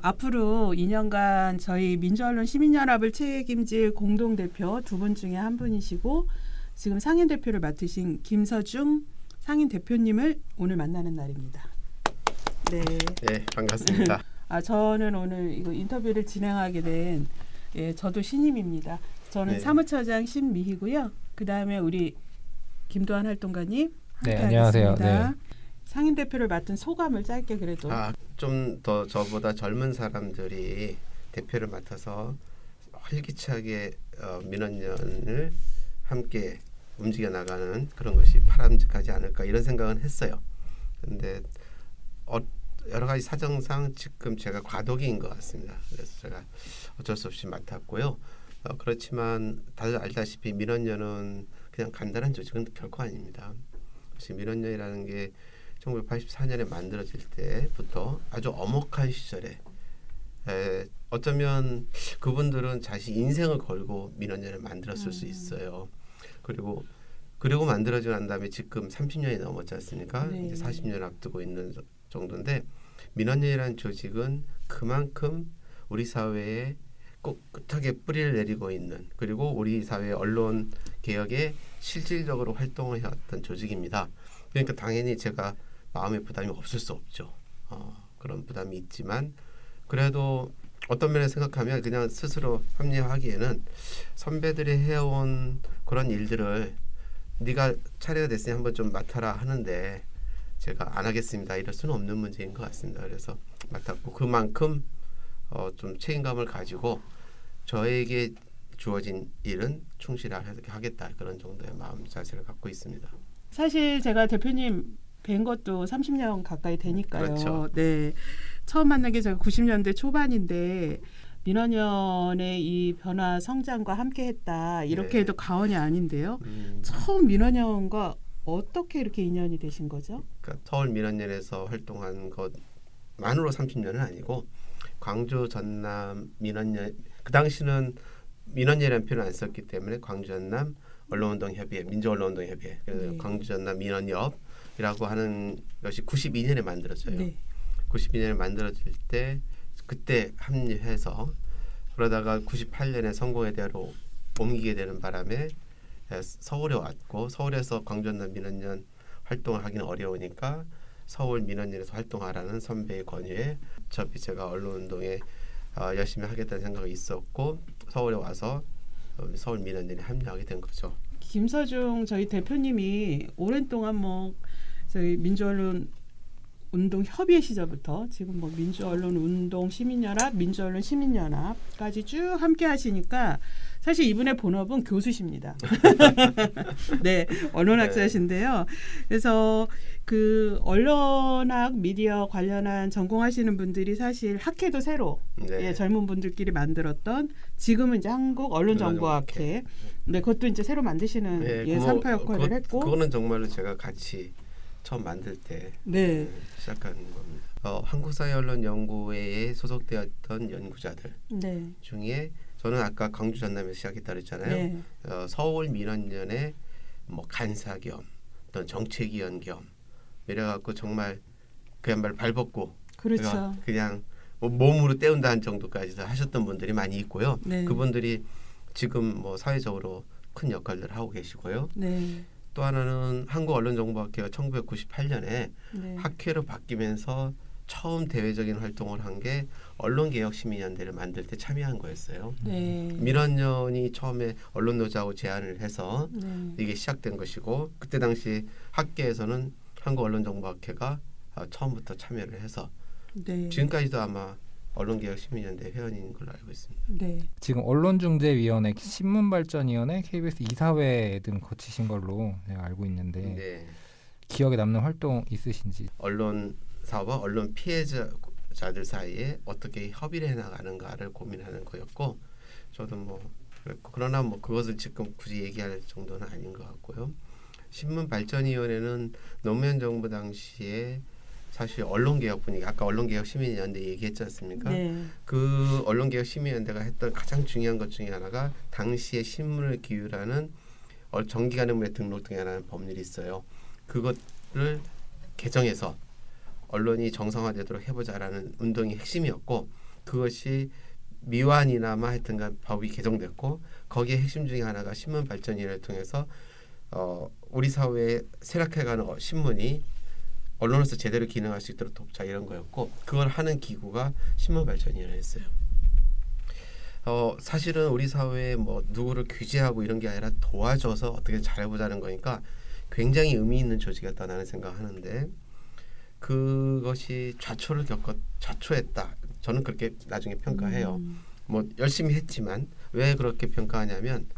앞으로 2년간 저희 민주언론 시민연합을 책임질 공동대표 두 분 중에 한 분이시고 지금 상임대표를 맡으신 김서중 상임대표님을 오늘 만나는 날입니다. 네. 네, 반갑습니다. 저는 오늘 이거 인터뷰를 진행하게 된 저도 신임입니다. 저는 네. 사무처장 신미희고요. 그 다음에 우리 김도환 활동가님 네, 함께하겠습니다. 안녕하세요. 네. 상임대표를 맡은 소감을 짧게 그래도. 좀 더 저보다 젊은 사람들이 대표를 맡아서 활기차게 민원연을 함께 움직여 나가는 그런 것이 바람직하지 않을까 이런 생각은 했어요. 그런데 여러 가지 사정상 지금 제가 과도기인 것 같습니다. 그래서 제가 어쩔 수 없이 맡았고요. 그렇지만 다들 알다시피 민원연은 그냥 간단한 조직은 결코 아닙니다. 사실 민원연이라는 게 1984년에 만들어질 때부터 아주 엄혹한 시절에 어쩌면 그분들은 자신 인생을 걸고 민원연을 만들었을 수 있어요. 그리고 만들어지고 난 다음에 지금 30년이 넘었지 않습니까? 네. 이제 40년 앞두고 있는 정도인데 민원연이라는 조직은 그만큼 우리 사회에 꿋꿋하게 뿌리를 내리고 있는 그리고 우리 사회 언론 개혁에 실질적으로 활동을 해왔던 조직입니다. 그러니까 당연히 제가 마음의 부담이 없을 수 없죠. 그런 부담이 있지만 그래도 어떤 면에서 생각하면 그냥 스스로 합리화하기에는 선배들이 해온 그런 일들을 네가 차례가 됐으니 한번 좀 맡아라 하는데 제가 안 하겠습니다. 이럴 수는 없는 문제인 것 같습니다. 그래서 맡았고 그만큼 좀 책임감을 가지고 저에게 주어진 일은 충실하게 하겠다 그런 정도의 마음 자세를 갖고 있습니다. 사실 제가 대표님 뵌 것도 30년 가까이 되니까요. 그렇죠. 네, 처음 만난 게 제가 90년대 초반인데 민원연의 이 변화 성장과 함께했다 이렇게 네. 해도 과언이 아닌데요. 처음 민원연과 어떻게 이렇게 인연이 되신 거죠? 그러니까 서울 민원연에서 활동한 것만으로 30년은 아니고 광주 전남 민원연 그 당시는 민원연이라는 표현을 안 썼기 때문에 광주 전남 언론운동협의회 민주언론운동협의회 그래서 네. 광주 전남 민원협이라고 하는 것이 92년에 만들어져요. 네. 92년에 만들어질 때 그때 합류해서 그러다가 98년에 성공회대로 옮기게 되는 바람에 서울에 왔고 서울에서 광주 전남 민원연 활동을 하기는 어려우니까 서울 민원연에서 활동하라는 선배의 권유에 어차피 제가 언론운동에 열심히 하겠다는 생각이 있었고 서울에 와서 서울 민원연에 합류하게 된 거죠. 김서중 저희 대표님이 오랜 동안 저희 민주언론 운동 협의회 시절부터 지금 민주언론 운동 시민연합, 민주언론 시민연합까지 쭉 함께 하시니까 사실 이분의 본업은 교수십니다. 네, 언론학자신데요. 그래서 그 언론학 미디어 관련한 전공하시는 분들이 사실 학회도 새로 네. 젊은 분들끼리 만들었던 지금은 이제 한국 언론정보학회. 네, 그것도 이제 새로 만드시는 산파 역할을 했고. 그거는 정말로 제가 같이 처음 만들 때 네. 시작한 겁니다. 한국사회언론연구회에 소속되었던 연구자들 네. 중에 저는 아까 광주 전남에서 시작했다 그랬잖아요. 네. 서울 민원연의 간사 겸 어떤 정책위원 겸 이래갖고 정말 그야말로 발벗고 그렇죠. 그냥 몸으로 때운다는 정도까지 하셨던 분들이 많이 있고요. 네. 그분들이 지금 사회적으로 큰 역할들을 하고 계시고요. 네. 또 하나는 한국언론정보학회가 1998년에 네. 학회로 바뀌면서 처음 대외적인 활동을 한 게 언론개혁시민연대를 만들 때 참여한 거였어요. 네. 민원연이 처음에 언론노조하고 제안을 해서 네. 이게 시작된 것이고 그때 당시 학계에서는 한국언론정보학회가 처음부터 참여를 해서 네. 지금까지도 아마 언론개혁시민연대 회원인 걸로 알고 있습니다. 네. 지금 언론중재위원회, 신문발전위원회, KBS 이사회 등 거치신 걸로 제가 알고 있는데 네. 기억에 남는 활동 있으신지? 언론사와 언론 피해자들 사이에 어떻게 협의를 해나가는가를 고민하는 거였고 저도 그랬고 그러나 그것을 지금 굳이 얘기할 정도는 아닌 것 같고요. 신문발전위원회는 노무현 정부 당시에 사실 언론개혁 분위기 아까 언론개혁시민연대 얘기했지 않습니까? 네. 그 언론개혁시민연대가 했던 가장 중요한 것 중에 하나가 당시에 신문을 기율하는 정기간행물에 등록등이라는 법률이 있어요. 그것을 개정해서 언론이 정상화되도록 해보자라는 운동이 핵심이었고 그것이 미완이나마 하여튼간 법이 개정됐고 거기에 핵심 중에 하나가 신문 발전위를 통해서 우리 사회에 쇠락해가는 신문이 언론으로서 제대로 기능할 수 있도록 돕자 이런 거였고 그걸 하는 기구가 신문 발전위원회였어요. 사실은 우리 사회에 뭐 누구를 규제하고 이런 게 아니라 도와줘서 어떻게 잘해보자는 거니까 굉장히 의미 있는 조직이었다 나는 생각하는데 그것이 좌초했다. 저는 그렇게 나중에 평가해요. 뭐 열심히 했지만 왜 그렇게 평가하냐면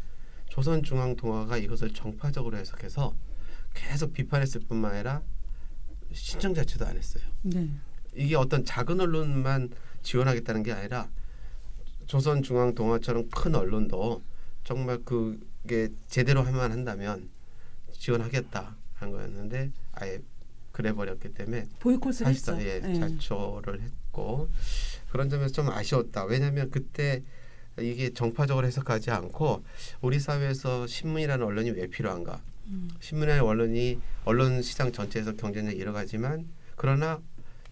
조선중앙통화가 이것을 정파적으로 해석해서 계속 비판했을 뿐만 아니라 신청 자체도 안 했어요. 네. 이게 어떤 작은 언론만 지원하겠다는 게 아니라 조선중앙통화처럼 큰 언론도 정말 그게 제대로 하면 한다면 지원하겠다 한 거였는데 아예 그래 버렸기 때문에 보이콧을 했죠. 사실상 자초를 했고 그런 점에서 좀 아쉬웠다. 왜냐하면 그때 이게 정파적으로 해석하지 않고 우리 사회에서 신문이라는 언론이 왜 필요한가? 신문이라는 언론이 언론 시장 전체에서 경쟁력이 일어가지만 그러나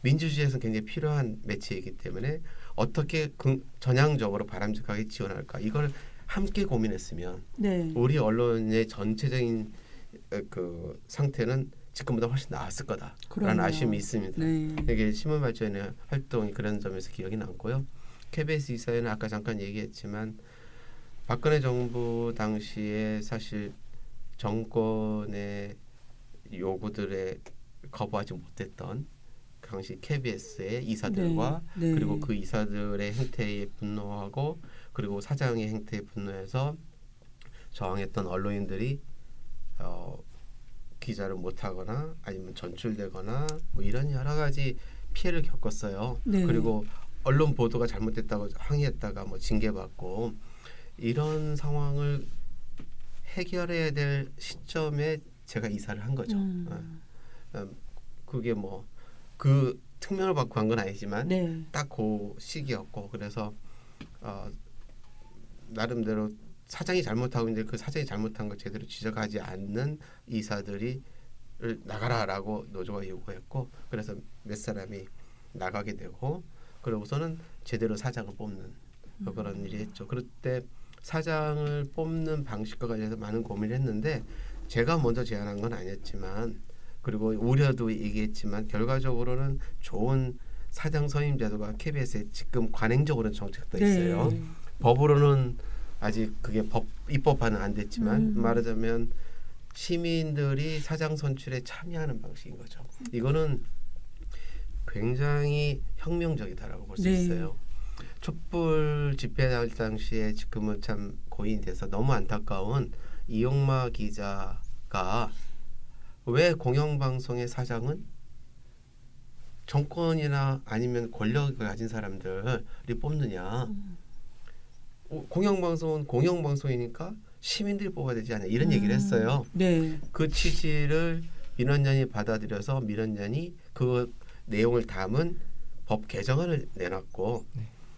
민주주의에서는 굉장히 필요한 매체이기 때문에 어떻게 전향적으로 바람직하게 지원할까? 이걸 함께 고민했으면 네. 우리 언론의 전체적인 그 상태는 지금보다 훨씬 나았을 거다라는 그러네요. 아쉬움이 있습니다. 네. 이게 신문발전의 활동이 그런 점에서 기억이 남고요. KBS 이사회는 아까 잠깐 얘기했지만 박근혜 정부 당시에 사실 정권의 요구들에 거부하지 못했던 당시 KBS의 이사들과 네. 네. 그리고 그 이사들의 행태에 분노하고 그리고 사장의 행태에 분노해서 저항했던 언론인들이 기자를 못하거나 아니면 전출되거나 뭐 이런 여러 가지 피해를 겪었어요. 네. 그리고 언론 보도가 잘못됐다고 항의했다가 뭐 징계받고 이런 상황을 해결해야 될 시점에 제가 이사를 한 거죠. 그게 뭐 그 특명을 받고 한 건 아니지만 네. 딱 그 시기였고 그래서 나름대로 사장이 잘못하고 이제 그 사장이 잘못한 걸 제대로 지적하지 않는 이사들이 나가라라고 노조가 요구했고 그래서 몇 사람이 나가게 되고 그러고서는 제대로 사장을 뽑는 그런 일이 했죠. 그럴 때 사장을 뽑는 방식과 관련해서 많은 고민을 했는데 제가 먼저 제안한 건 아니었지만 그리고 우려도 얘기했지만 결과적으로는 좋은 사장 선임 제도가 KBS에 지금 관행적으로는 정책돼 있어요. 네. 법으로는 아직 그게 입법화는 안 됐지만 말하자면 시민들이 사장 선출에 참여하는 방식인 거죠. 이거는 굉장히 혁명적이다라고 볼 수 네. 있어요. 촛불 집회 당시에 지금은 참 고인이 돼서 너무 안타까운 이용마 기자가 왜 공영방송의 사장은 정권이나 아니면 권력을 가진 사람들이 뽑느냐. 공영방송은 공영방송이니까 시민들이 뽑아야 되지 않냐 이런 얘기를 했어요. 네. 그 취지를 민원연이 받아들여서 민원연이 그 내용을 담은 법 개정안을 내놨고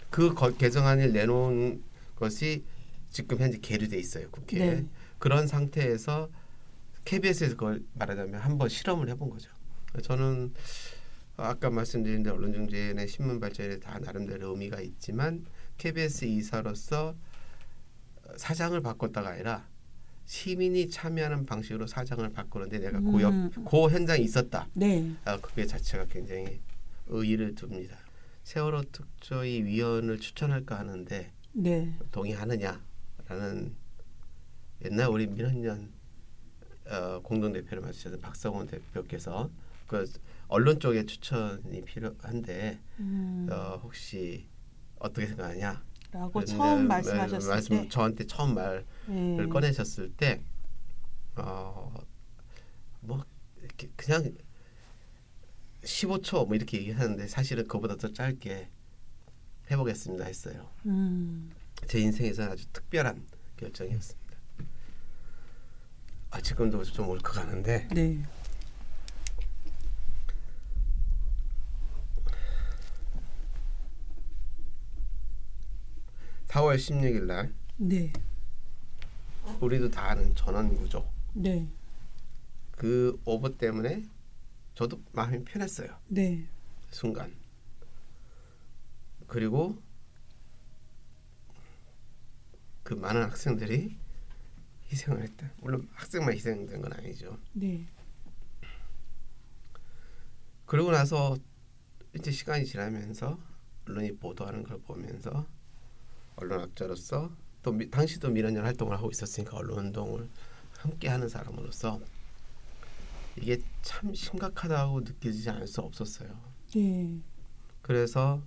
그 개정안을 내놓은 것이 지금 현재 계류돼 있어요 국회에. 네. 그런 상태에서 KBS에서 그걸 말하자면 한번 실험을 해본 거죠. 저는 아까 말씀드린 대로 언론중재의 신문발전에 다 나름대로 의미가 있지만 KBS 이사로서 사장을 바꿨다가 아니라 시민이 참여하는 방식으로 사장을 바꾸는데 내가 그 현장에 있었다. 네. 그게 자체가 굉장히 의의를 둡니다. 세월호 특조위 위원을 추천할까 하는데 네. 동의하느냐라는 옛날 우리 민원연 공동대표를 맡으셨던 박성원 대표께서 그 언론 쪽에 추천이 필요한데 혹시 어떻게 생각하냐? 라고 처음 말씀하셨을 때 저한테 처음 말을 꺼내셨을 때 뭐 그냥 15초 뭐 이렇게 얘기하는데 사실은 그보다 더 짧게 해보겠습니다 했어요. 제 인생에서는 아주 특별한 결정이었습니다. 지금도 좀 울컥하는데 네. (4월 16일) 날 네. 우리도 다 아는 전원구조 네. 그 오보 때문에 저도 마음이 편했어요. 네. 순간. 그리고 그 많은 학생들이 희생을 했다. 물론 학생만 희생된 건 아니죠. 네. 그러고 나서 이제 시간이 지나면서 언론이 보도하는 걸 보면서 언론학자로서 또 당시도 민원연 활동을 하고 있었으니까 언론운동을 함께하는 사람으로서 이게 참 심각하다고 느껴지지 않을 수 없었어요. 네. 그래서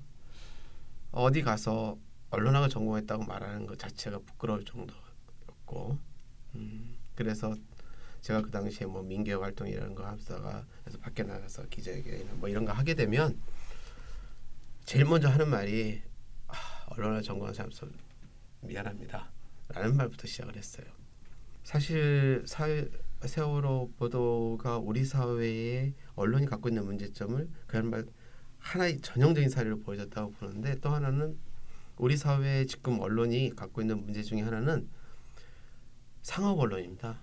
어디 가서 언론학을 전공했다고 말하는 것 자체가 부끄러울 정도였고, 그래서 제가 그 당시에 뭐 민개혁 활동이라는 거 하다가 그래서 밖에 나가서 기자회견이나 뭐 이런 거 하게 되면 제일 먼저 하는 말이 언론을 전공한 사람으로서 미안합니다 라는 말부터 시작을 했어요. 사실 세월호 보도가 우리 사회에 언론이 갖고 있는 문제점을 그런 말 하나의 전형적인 사례로 보여줬다고 보는데, 또 하나는 우리 사회에 지금 언론이 갖고 있는 문제 중에 하나는 상업 언론입니다.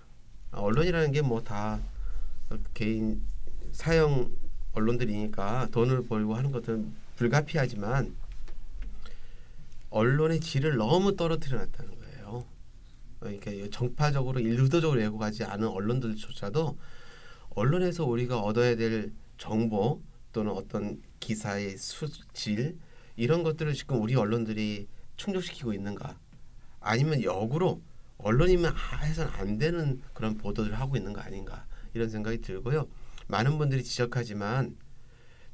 언론이라는 게 뭐 다 개인 사형 언론들이니까 돈을 벌고 하는 것들은 불가피하지만 언론의 질을 너무 떨어뜨려 놨다는 거예요. 그러니까 정파적으로 의도적으로 왜곡하지 않은 언론들조차도 언론에서 우리가 얻어야 될 정보 또는 어떤 기사의 수질 이런 것들을 지금 우리 언론들이 충족시키고 있는가, 아니면 역으로 언론이면 해서는 안 되는 그런 보도를 하고 있는 거 아닌가, 이런 생각이 들고요. 많은 분들이 지적하지만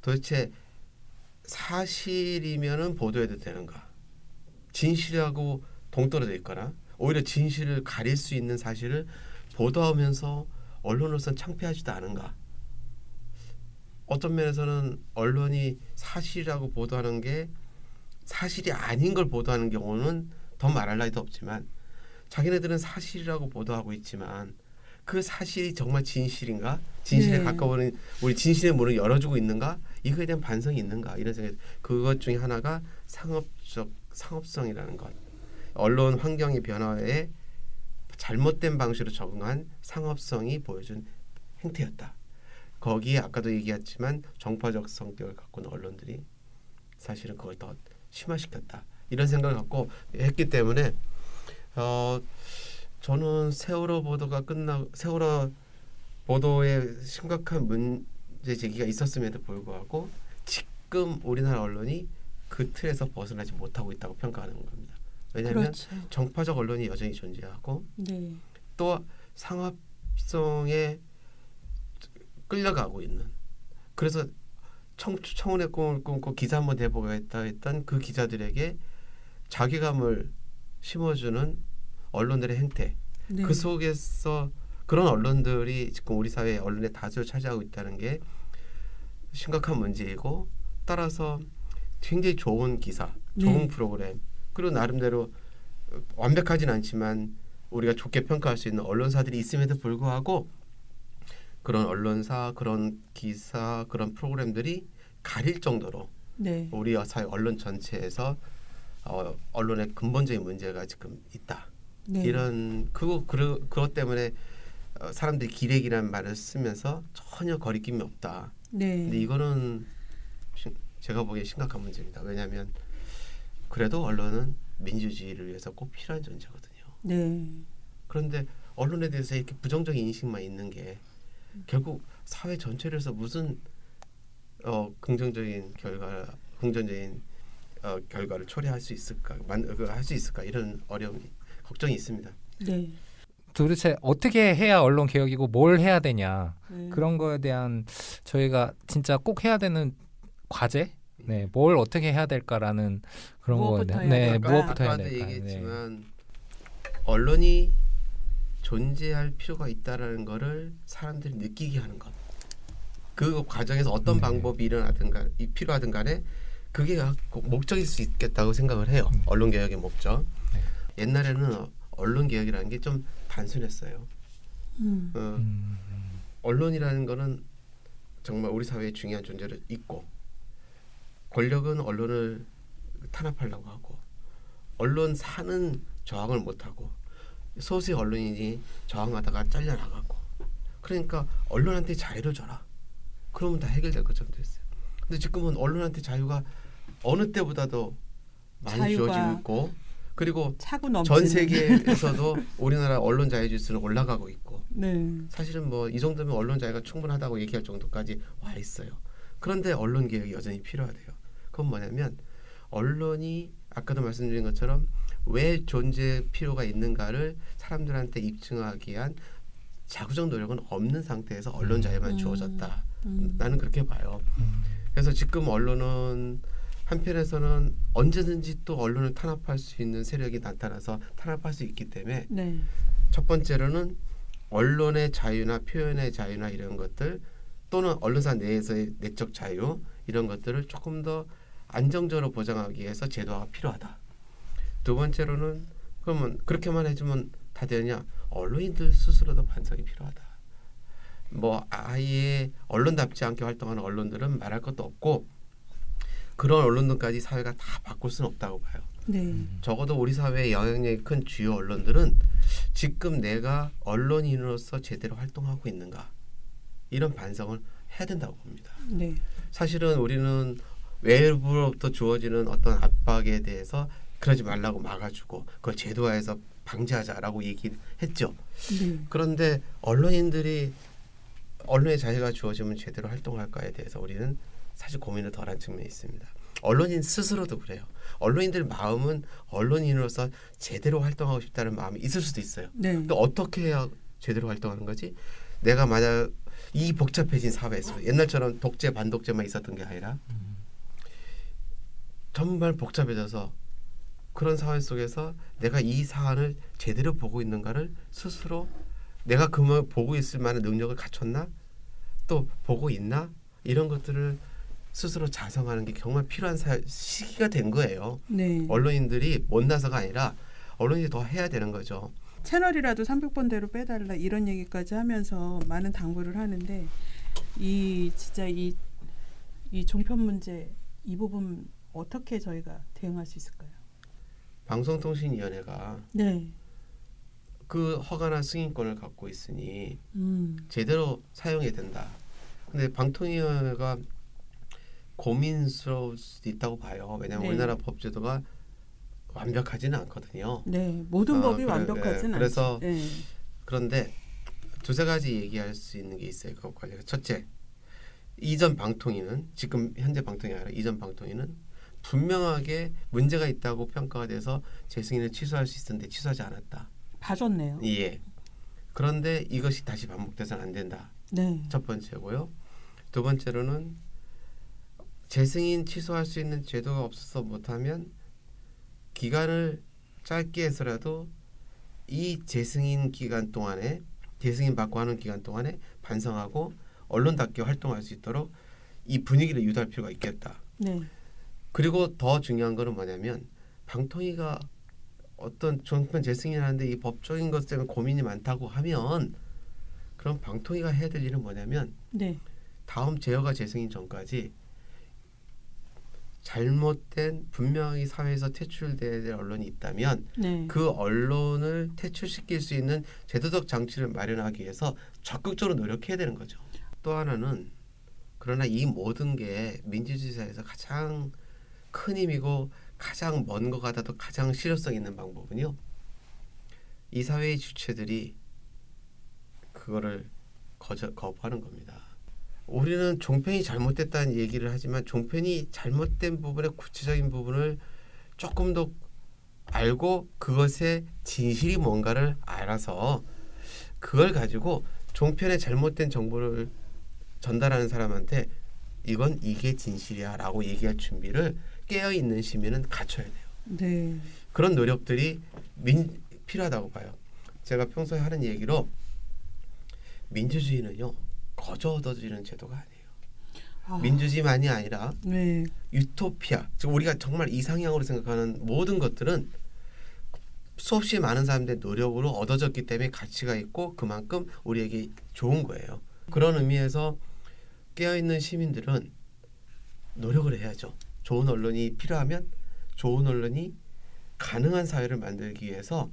도대체 사실이면은 보도해도 되는가, 진실하고 동떨어져 있거나 오히려 진실을 가릴 수 있는 사실을 보도하면서 언론으로서는 창피하지도 않은가. 어떤 면에서는 언론이 사실이라고 보도하는 게 사실이 아닌 걸 보도하는 경우는 더 말할 나위도 없지만, 자기네들은 사실이라고 보도하고 있지만 그 사실이 정말 진실인가, 진실에 네. 가까워는 우리 진실의 문을 열어주고 있는가, 이거에 대한 반성이 있는가, 이런 생각. 그것 중에 하나가 상업성이라는 것, 언론 환경의 변화에 잘못된 방식으로 적응한 상업성이 보여준 행태였다. 거기에 아까도 얘기했지만 정파적 성격을 갖고 있는 언론들이 사실은 그걸 더 심화시켰다, 이런 생각을 갖고 했기 때문에 저는 세월호 보도에 심각한 문제 제기가 있었음에도 불구하고 지금 우리나라 언론이 그 틀에서 벗어나지 못하고 있다고 평가하는 겁니다. 왜냐하면 그렇죠. 정파적 언론이 여전히 존재하고 네. 또 상업성에 끌려가고 있는, 그래서 청운의 꿈을 꿈고 기사 한번 내보겠다 했던 그 기자들에게 자괴감을 심어주는 언론들의 행태, 네. 그 속에서 그런 언론들이 지금 우리 사회 언론의 다수를 차지하고 있다는 게 심각한 문제이고, 따라서 굉장히 좋은 기사, 좋은 네. 프로그램, 그리고 나름대로 완벽하진 않지만 우리가 좋게 평가할 수 있는 언론사들이 있음에도 불구하고 그런 언론사, 그런 기사, 그런 프로그램들이 가릴 정도로 네. 우리 사회 언론 전체에서 언론의 근본적인 문제가 지금 있다. 네. 이런 그것 때문에 사람들이 기레기라는 말을 쓰면서 전혀 거리낌이 없다. 네. 근데 이거는 제가 보기에 심각한 문제입니다. 왜냐하면 그래도 언론은 민주주의를 위해서 꼭 필요한 존재거든요. 네. 그런데 언론에 대해서 이렇게 부정적인 인식만 있는 게 결국 사회 전체를 해서 무슨 긍정적인 결과를 초래할 수 있을까, 할 수 있을까, 이런 어려움이, 걱정이 있습니다. 네. 도대체 어떻게 해야 언론 개혁이고 뭘 해야 되냐, 네. 그런 거에 대한 저희가 진짜 꼭 해야 되는 과제, 뭘 어떻게 해야 될까라는 그런 무엇부터 거에 해야 될까? 무엇부터 해야 아까도 될까. 얘기했지만 언론이 존재할 필요가 있다라는 거를 사람들이 느끼게 하는 것, 그 과정에서 어떤 방법이 필요하든 간에 그게 목적일 수 있겠다고 생각을 해요. 언론 개혁의 목적. 옛날에는 언론 개혁이라는 게 좀 단순했어요. 언론이라는 거는 정말 우리 사회에 중요한 존재로 있고, 권력은 언론을 탄압하려고 하고, 언론사는 저항을 못하고, 소수의 언론인이 저항하다가 잘려나가고, 그러니까 언론한테 자유를 줘라, 그러면 다 해결될 것 정도 됐어요. 근데 지금은 언론한테 자유가 어느 때보다도 많이 주어지고 있고, 그리고 차고 넘치는. 전 세계에서도 우리나라 언론 자유지수는 올라가고 있고 네. 사실은 뭐 이 정도면 언론 자유가 충분하다고 얘기할 정도까지 와 있어요. 그런데 언론 개혁이 여전히 필요하대요. 그건 뭐냐면 언론이 아까도 말씀드린 것처럼 왜 존재 필요가 있는가를 사람들한테 입증하기 위한 자구적 노력은 없는 상태에서 언론 자유만 주어졌다. 나는 그렇게 봐요. 그래서 지금 언론은 한편에서는 언제든지 또 언론을 탄압할 수 있는 세력이 나타나서 탄압할 수 있기 때문에 네. 첫 번째로는 언론의 자유나 표현의 자유나 이런 것들 또는 언론사 내에서의 내적 자유 이런 것들을 조금 더 안정적으로 보장하기 위해서 제도가 필요하다. 두 번째로는 그러면 그렇게만 해주면 다 되느냐? 언론인들 스스로도 반성이 필요하다. 뭐 아예 언론답지 않게 활동하는 언론들은 말할 것도 없고 그런 언론들까지 사회가 다 바꿀 수는 없다고 봐요. 네. 적어도 우리 사회에 영향력이 큰 주요 언론들은 지금 내가 언론인으로서 제대로 활동하고 있는가 이런 반성을 해야 된다고 봅니다. 네. 사실은 우리는 외부로부터 주어지는 어떤 압박에 대해서 그러지 말라고 막아주고 그걸 제도화해서 방지하자라고 얘기했죠. 네. 그런데 언론인들이 언론의 자유가 주어지면 제대로 활동할까에 대해서 우리는 사실 고민을 덜한 측면이 있습니다. 언론인 스스로도 그래요. 언론인들 마음은 언론인으로서 제대로 활동하고 싶다는 마음이 있을 수도 있어요. 네. 근데 어떻게 해야 제대로 활동하는 거지? 내가 만약 이 복잡해진 사회에서 옛날처럼 독재 반독재만 있었던 게 아니라 정말 복잡해져서 그런 사회 속에서 내가 이 사안을 제대로 보고 있는가를 스스로 내가 그만 보고 있을 만한 능력을 갖췄나? 또 보고 있나? 이런 것들을 스스로 자성하는 게 정말 필요한 시기가 된 거예요. 네. 언론인들이 못나서가 아니라 언론이 더 해야 되는 거죠. 채널이라도 300번대로 빼달라 이런 얘기까지 하면서 많은 당부를 하는데 진짜 이 종편 문제 이 부분 어떻게 저희가 대응할 수 있을까요? 방송통신위원회가 네. 그 허가나 승인권을 갖고 있으니 제대로 사용해야 된다. 근데 방통위원회가 고민스러울 수도 있다고 봐요. 왜냐하면 네. 우리나라 법제도가 완벽하지는 않거든요. 네. 모든 법이 완벽하진 그래서 않죠. 네. 그런데 두세 가지 얘기할 수 있는 게 있어요. 그것 관련. 첫째, 이전 방통위는 지금 현재 방통위 아니라 이전 방통위는 분명하게 문제가 있다고 평가가 돼서 재승인을 취소할 수 있었는데 취소하지 않았다. 봐줬네요. 예. 그런데 이것이 다시 반복돼서는 안 된다. 네. 첫 번째고요. 두 번째로는 재승인 취소할 수 있는 제도가 없어서 못하면 기간을 짧게 해서라도 이 재승인 기간 동안에 재승인 받고 하는 기간 동안에 반성하고 언론답게 활동할 수 있도록 이 분위기를 유도할 필요가 있겠다. 네. 그리고 더 중요한 거는 뭐냐면 방통위가 어떤 종편 재승인하는데 이 법적인 것 때문에 고민이 많다고 하면 그럼 방통위가 해야 될 일은 뭐냐면 네. 다음 제어가 재승인 전까지 잘못된 분명히 사회에서 퇴출돼야 될 언론이 있다면 네. 그 언론을 퇴출시킬 수 있는 제도적 장치를 마련하기 위해서 적극적으로 노력해야 되는 거죠. 또 하나는 그러나 이 모든 게 민주주의 사회에서 가장 큰 힘이고 가장 먼 것 같아도 가장 실효성 있는 방법은요. 이 사회의 주체들이 그거를 거부하는 겁니다. 우리는 종편이 잘못됐다는 얘기를 하지만 종편이 잘못된 부분의 구체적인 부분을 조금 더 알고 그것의 진실이 뭔가를 알아서 그걸 가지고 종편의 잘못된 정보를 전달하는 사람한테 이게 진실이야 라고 얘기할 준비를 깨어있는 시민은 갖춰야 돼요. 네. 그런 노력들이 필요하다고 봐요. 제가 평소에 하는 얘기로 민주주의는요. 거저 얻어지는 제도가 아니에요. 민주주의만이 아니라 네. 유토피아, 즉 우리가 정말 이상향으로 생각하는 모든 것들은 수없이 많은 사람들의 노력으로 얻어졌기 때문에 가치가 있고 그만큼 우리에게 좋은 거예요. 그런 의미에서 깨어있는 시민들은 노력을 해야죠. 좋은 언론이 필요하면 좋은 언론이 가능한 사회를 만들기 위해서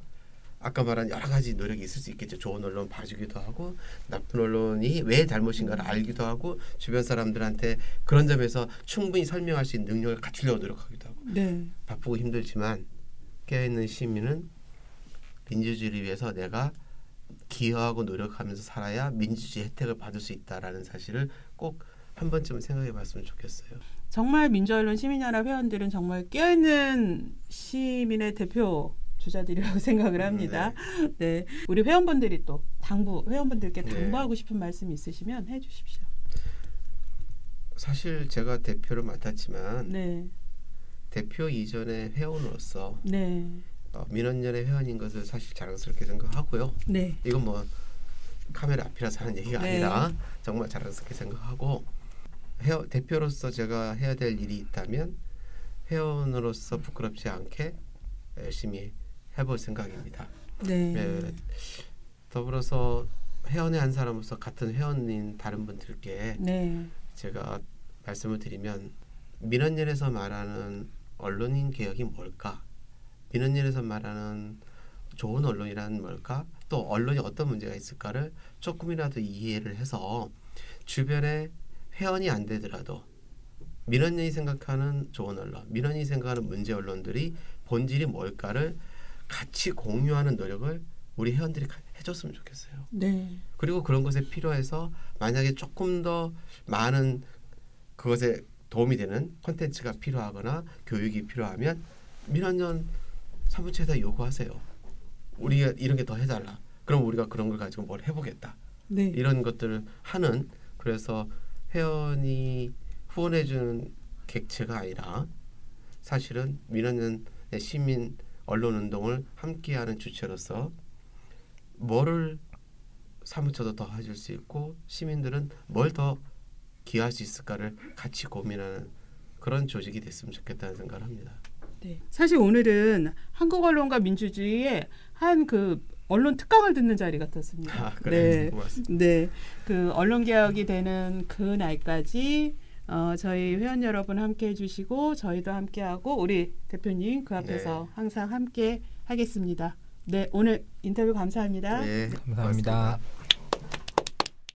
아까 말한 여러 가지 노력이 있을 수 있겠죠. 좋은 언론 봐주기도 하고 나쁜 언론이 왜 잘못인가를 알기도 하고 주변 사람들한테 그런 점에서 충분히 설명할 수 있는 능력을 갖추려고 노력하기도 하고 네. 바쁘고 힘들지만 깨어있는 시민은 민주주의를 위해서 내가 기여하고 노력하면서 살아야 민주주의 혜택을 받을 수 있다라는 사실을 꼭 한 번쯤 생각해 봤으면 좋겠어요. 정말 민주언론 시민연합 회원들은 정말 깨어있는 시민의 대표 주자들이라고 생각을 합니다. 네, 우리 회원분들이 또 회원분들께 네. 당부하고 싶은 말씀 있으시면 해주십시오. 사실 제가 대표를 맡았지만 네, 대표 이전의 회원으로서 네, 민원연의 회원인 것을 사실 자랑스럽게 생각하고요. 네, 이건 뭐 카메라 앞이라서 하는 얘기가 네. 아니라 정말 자랑스럽게 생각하고 대표로서 제가 해야 될 일이 있다면 회원으로서 부끄럽지 않게 열심히 해볼 생각입니다. 네, 네, 더불어서 회원의 한 사람으로서 같은 회원인 다른 분들께 네, 제가 말씀을 드리면 민원연에서 말하는 언론인 개혁이 뭘까? 민원연에서 말하는 좋은 언론이란 뭘까? 또 언론이 어떤 문제가 있을까를 조금이라도 이해를 해서 주변에 회원이 안 되더라도 민원연이 생각하는 좋은 언론, 민원연이 생각하는 문제 언론들이 본질이 뭘까를 같이 공유하는 노력을 우리 회원들이 해줬으면 좋겠어요. 네, 그리고 그런 것에 필요해서 만약에 조금 더 많은 그것에 도움이 되는 콘텐츠가 필요하거나 교육이 필요하면 민원연 사무처에다 요구하세요. 우리가 이런 게 더 해달라. 그럼 우리가 그런 걸 가지고 뭘 해보겠다. 네, 이런 것들을 하는 그래서 회원이 후원해주는 객체가 아니라 사실은 민원연의 시민 언론운동을 함께하는 주체로서 뭐를 사무처도 더 해줄 수 있고 시민들은 뭘 더 기여할 수 있을까를 같이 고민하는 그런 조직이 됐으면 좋겠다는 생각을 합니다. 네. 사실 오늘은 한국 언론과 민주주의의 한 그 언론 특강을 듣는 자리 같았습니다. 그래, 고맙습니다. 네, 그 언론 개혁이 되는 그 날까지 저희 회원 여러분 함께 해주시고 저희도 함께하고 우리 대표님 그 앞에서 네. 항상 함께 하겠습니다. 네, 오늘 인터뷰 감사합니다. 네, 감사합니다. 고맙습니다.